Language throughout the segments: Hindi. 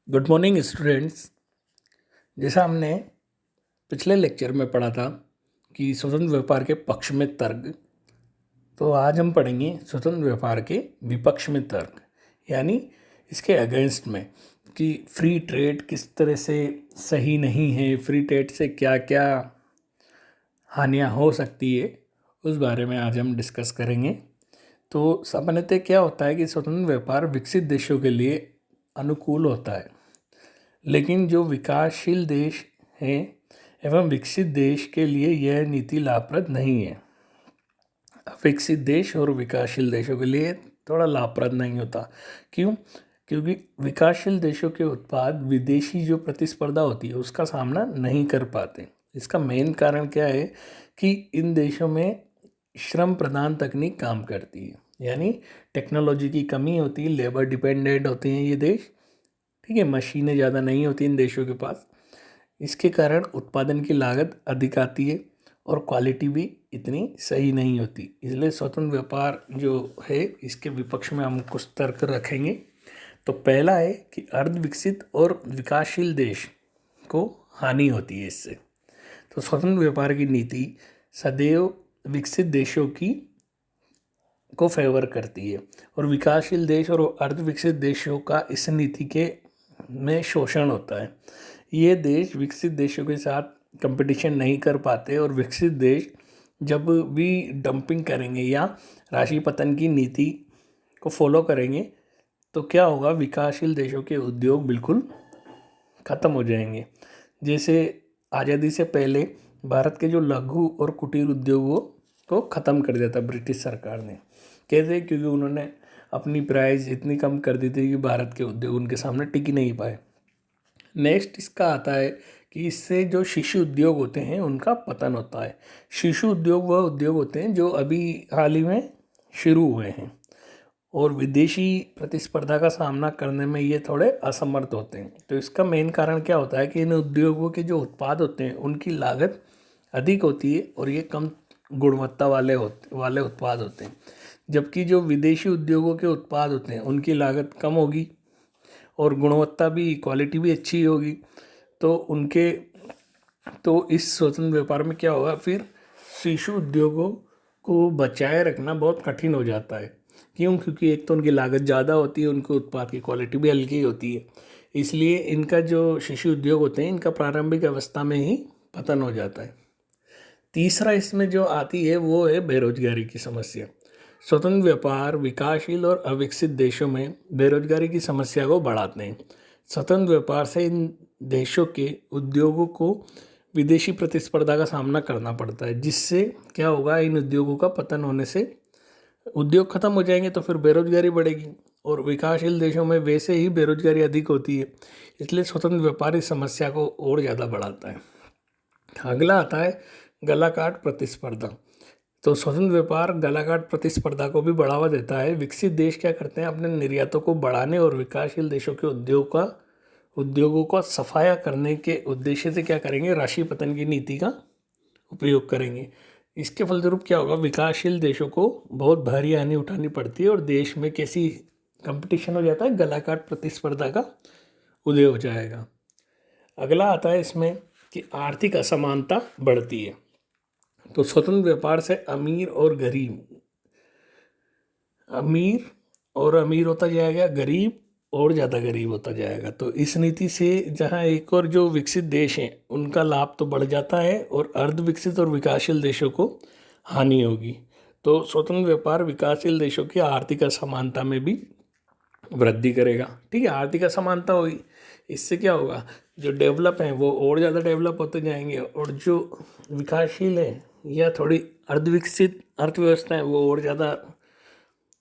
Good morning students. जैसा हमने पिछले लेक्चर में पढ़ा था कि स्वतंत्र व्यापार के पक्ष में तर्क, तो आज हम पढ़ेंगे स्वतंत्र व्यापार के विपक्ष में तर्क, यानी इसके अगेंस्ट में कि फ्री ट्रेड किस तरह से सही नहीं है, फ्री ट्रेड से क्या क्या हानियाँ हो सकती है, उस बारे में आज हम डिस्कस करेंगे। तो सामान्यतः क्या होता है कि स्वतंत्र व्यापार विकसित देशों के लिए अनुकूल होता है, लेकिन जो विकासशील देश हैं एवं विकसित देश के लिए यह नीति लाभप्रद नहीं है। विकसित देश और विकासशील देशों के लिए थोड़ा लाभप्रद नहीं होता। क्यों? क्योंकि विकासशील देशों के उत्पाद विदेशी जो प्रतिस्पर्धा होती है उसका सामना नहीं कर पाते। इसका मेन कारण क्या है कि इन देशों में श्रम प्रधान तकनीक काम करती है, यानी टेक्नोलॉजी की कमी होती है, लेबर डिपेंडेंट होते हैं ये देश। ठीक है, मशीनें ज़्यादा नहीं होती इन देशों के पास। इसके कारण उत्पादन की लागत अधिक आती है और क्वालिटी भी इतनी सही नहीं होती। इसलिए स्वतंत्र व्यापार जो है इसके विपक्ष में हम कुछ तर्क रखेंगे। तो पहला है कि अर्ध विकसित और विकासशील देश को हानि होती है इससे। तो स्वतंत्र व्यापार की नीति सदैव विकसित देशों की को फेवर करती है और विकासशील देश और अर्ध विकसित देशों का इस नीति के में शोषण होता है। ये देश विकसित देशों के साथ कंपटीशन नहीं कर पाते और विकसित देश जब भी डंपिंग करेंगे या राशि पतन की नीति को फॉलो करेंगे तो क्या होगा, विकासशील देशों के उद्योग बिल्कुल ख़त्म हो जाएंगे। जैसे आज़ादी से पहले भारत के जो लघु और कुटीर उद्योगों को ख़त्म कर दिया था ब्रिटिश सरकार ने। कैसे? क्योंकि उन्होंने अपनी प्राइस इतनी कम कर दी थी कि भारत के उद्योग उनके सामने टिक ही नहीं पाए। नेक्स्ट इसका आता है कि इससे जो शिशु उद्योग होते हैं उनका पतन होता है। शिशु उद्योग वह उद्योग होते हैं जो अभी हाल ही में शुरू हुए हैं और विदेशी प्रतिस्पर्धा का सामना करने में ये थोड़े असमर्थ होते हैं। तो इसका मेन कारण क्या होता है कि इन उद्योगों के जो उत्पाद होते हैं उनकी लागत अधिक होती है और ये कम गुणवत्ता वाले उत्पाद होते हैं, जबकि जो विदेशी उद्योगों के उत्पाद होते हैं उनकी लागत कम होगी और गुणवत्ता भी, क्वालिटी भी अच्छी होगी। तो इस स्वतंत्र व्यापार में क्या होगा, फिर शिशु उद्योगों को बचाए रखना बहुत कठिन हो जाता है। क्यों? क्योंकि एक तो उनकी लागत ज़्यादा होती है, उनके उत्पाद की क्वालिटी भी हल्की होती है। इसलिए इनका जो शिशु उद्योग होते हैं इनका प्रारंभिक अवस्था में ही पतन हो जाता है। तीसरा इसमें जो आती है वो है बेरोजगारी की समस्या। स्वतंत्र व्यापार विकासशील और अविकसित देशों में बेरोजगारी की समस्या को बढ़ाते हैं। स्वतंत्र व्यापार से इन देशों के उद्योगों को विदेशी प्रतिस्पर्धा का सामना करना पड़ता है, जिससे क्या होगा, इन उद्योगों का पतन होने से उद्योग खत्म हो जाएंगे तो फिर बेरोजगारी बढ़ेगी और विकासशील देशों में वैसे ही बेरोजगारी अधिक होती है। इसलिए स्वतंत्र व्यापार इस समस्या को और ज़्यादा बढ़ाता है। अगला आता है गलाकाट प्रतिस्पर्धा। तो स्वतंत्र व्यापार गलाकाट प्रतिस्पर्धा को भी बढ़ावा देता है। विकसित देश क्या करते हैं, अपने निर्यातों को बढ़ाने और विकासशील देशों के उद्योगों का सफाया करने के उद्देश्य से क्या करेंगे, राशि पतन की नीति का उपयोग करेंगे। इसके फलस्वरूप क्या होगा, विकासशील देशों को बहुत भारी हानि उठानी पड़ती है और देश में कैसी कंपटीशन हो जाता है, गलाकाट प्रतिस्पर्धा का उदय हो जाएगा। अगला आता है इसमें कि आर्थिक असमानता बढ़ती है। तो स्वतंत्र व्यापार से अमीर और अमीर होता जाएगा, गरीब और ज़्यादा गरीब होता जाएगा। तो इस नीति से जहाँ एक और जो विकसित देश हैं उनका लाभ तो बढ़ जाता है और अर्ध विकसित और विकासशील देशों को हानि होगी। तो स्वतंत्र व्यापार विकासशील देशों की आर्थिक असमानता में भी वृद्धि करेगा। ठीक है, आर्थिक असमानता हुई, इससे क्या होगा, जो डेवलप हैं वो और ज़्यादा डेवलप होते जाएंगे और जो विकासशील हैं या थोड़ी अर्धविकसित अर्थव्यवस्था है वो और ज़्यादा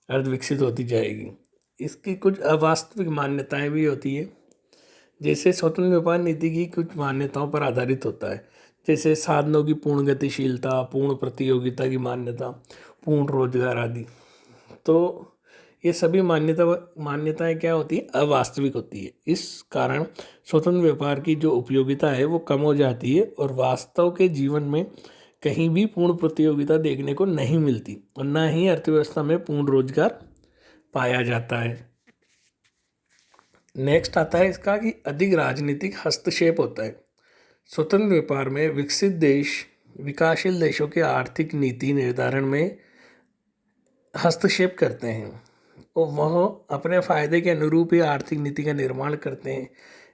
अर्धविकसित होती जाएगी। इसकी कुछ अवास्तविक मान्यताएं भी होती है। जैसे स्वतंत्र व्यापार नीति की कुछ मान्यताओं पर आधारित होता है, जैसे साधनों की पूर्ण गतिशीलता, पूर्ण प्रतियोगिता की मान्यता, पूर्ण रोजगार आदि। तो ये सभी मान्यताएं क्या होती है, अवास्तविक होती है। इस कारण स्वतंत्र व्यापार की जो उपयोगिता है वो कम हो जाती है और वास्तव के जीवन में कहीं भी पूर्ण प्रतियोगिता देखने को नहीं मिलती और न ही अर्थव्यवस्था में पूर्ण रोजगार पाया जाता है। नेक्स्ट आता है इसका कि अधिक राजनीतिक हस्तक्षेप होता है। स्वतंत्र व्यापार में विकसित देश विकासशील देशों के आर्थिक नीति निर्धारण में हस्तक्षेप करते हैं और वह अपने फायदे के अनुरूप ही आर्थिक नीति का निर्माण करते हैं।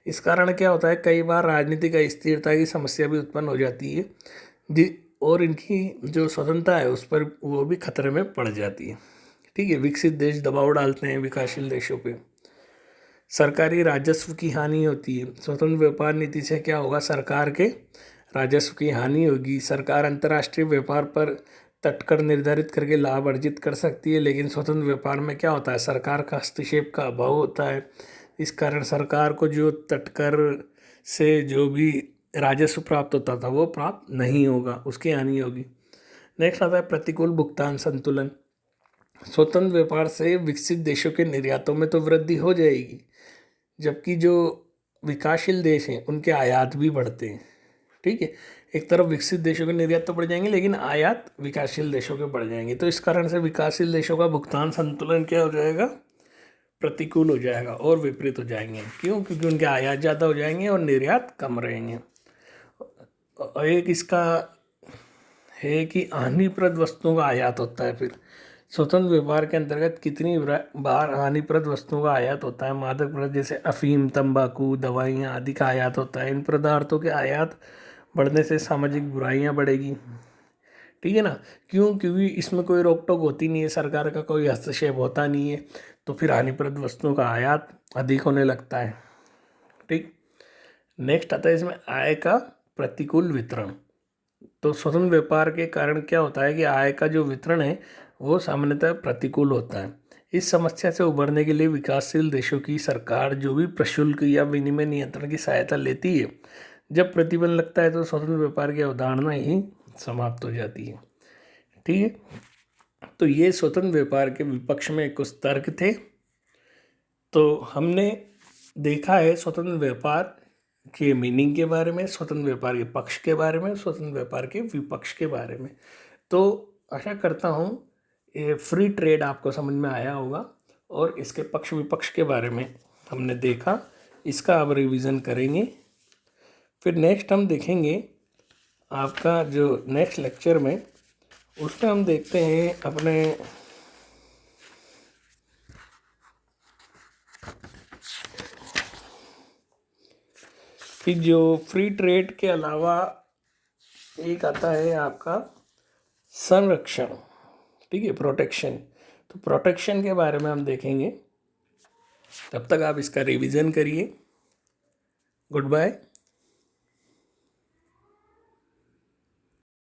इस कारण क्या होता है, कई बार राजनीतिक अस्थिरता की समस्या भी उत्पन्न हो जाती है और इनकी जो स्वतंत्रता है उस पर वो भी खतरे में पड़ जाती है। ठीक है, विकसित देश दबाव डालते हैं विकासशील देशों पे। सरकारी राजस्व की हानि होती है। स्वतंत्र व्यापार नीति से क्या होगा, सरकार के राजस्व की हानि होगी। सरकार अंतर्राष्ट्रीय व्यापार पर तटकर निर्धारित करके लाभ अर्जित कर सकती है, लेकिन स्वतंत्र व्यापार में क्या होता है, सरकार का हस्तक्षेप का अभाव होता है। इस कारण सरकार को जो तटकर से जो भी राजस्व प्राप्त होता था वो प्राप्त नहीं होगा, उसकी हानि होगी। नेक्स्ट आता है प्रतिकूल भुगतान संतुलन। स्वतंत्र व्यापार से विकसित देशों के निर्यातों में तो वृद्धि हो जाएगी, जबकि जो विकासशील देश हैं उनके आयात भी बढ़ते हैं। ठीक है, एक तरफ विकसित देशों के निर्यात तो बढ़ जाएंगे लेकिन आयात विकासशील देशों के बढ़ जाएंगे। तो इस कारण से विकासशील देशों का भुगतान संतुलन क्या हो जाएगा, प्रतिकूल हो जाएगा और विपरीत हो जाएंगे। क्यों? क्योंकि उनके आयात ज़्यादा हो जाएंगे और निर्यात कम रहेंगे। एक इसका है कि हानिप्रद वस्तुओं का आयात होता है। फिर स्वतंत्र व्यापार के अंतर्गत कितनी बार हानिप्रद वस्तुओं का आयात होता है। मादक पदार्थ जैसे अफीम, तंबाकू, दवाइयाँ आदि का आयात होता है। इन पदार्थों के आयात बढ़ने से सामाजिक बुराइयां बढ़ेगी। ठीक है ना, क्यों? क्योंकि इसमें कोई रोक टोक होती नहीं है, सरकार का कोई हस्तक्षेप होता नहीं है, तो फिर हानिप्रद वस्तुओं का आयात अधिक होने लगता है। ठीक, नेक्स्ट आता है इसमें आय का प्रतिकूल वितरण। तो स्वतंत्र व्यापार के कारण क्या होता है कि आय का जो वितरण है वो सामान्यतः प्रतिकूल होता है। इस समस्या से उभरने के लिए विकासशील देशों की सरकार जो भी प्रशुल्क या विनिमय नियंत्रण की सहायता लेती है, जब प्रतिबंध लगता है तो स्वतंत्र व्यापार की अवधारणा ही समाप्त हो जाती है। ठीक है, तो ये स्वतंत्र व्यापार के विपक्ष में कुछ तर्क थे। तो हमने देखा है स्वतंत्र व्यापार के मीनिंग के बारे में, स्वतंत्र व्यापार के पक्ष के बारे में, स्वतंत्र व्यापार के विपक्ष के बारे में। तो आशा करता हूँ ये फ्री ट्रेड आपको समझ में आया होगा और इसके पक्ष विपक्ष के बारे में हमने देखा। इसका अब रिवीजन करेंगे। फिर नेक्स्ट हम देखेंगे आपका जो नेक्स्ट लेक्चर में, उसमें हम देखते हैं अपने कि जो फ्री ट्रेड के अलावा एक आता है आपका संरक्षण। ठीक है, प्रोटेक्शन। तो प्रोटेक्शन के बारे में हम देखेंगे। तब तक आप इसका रिवीजन करिए। Good bye.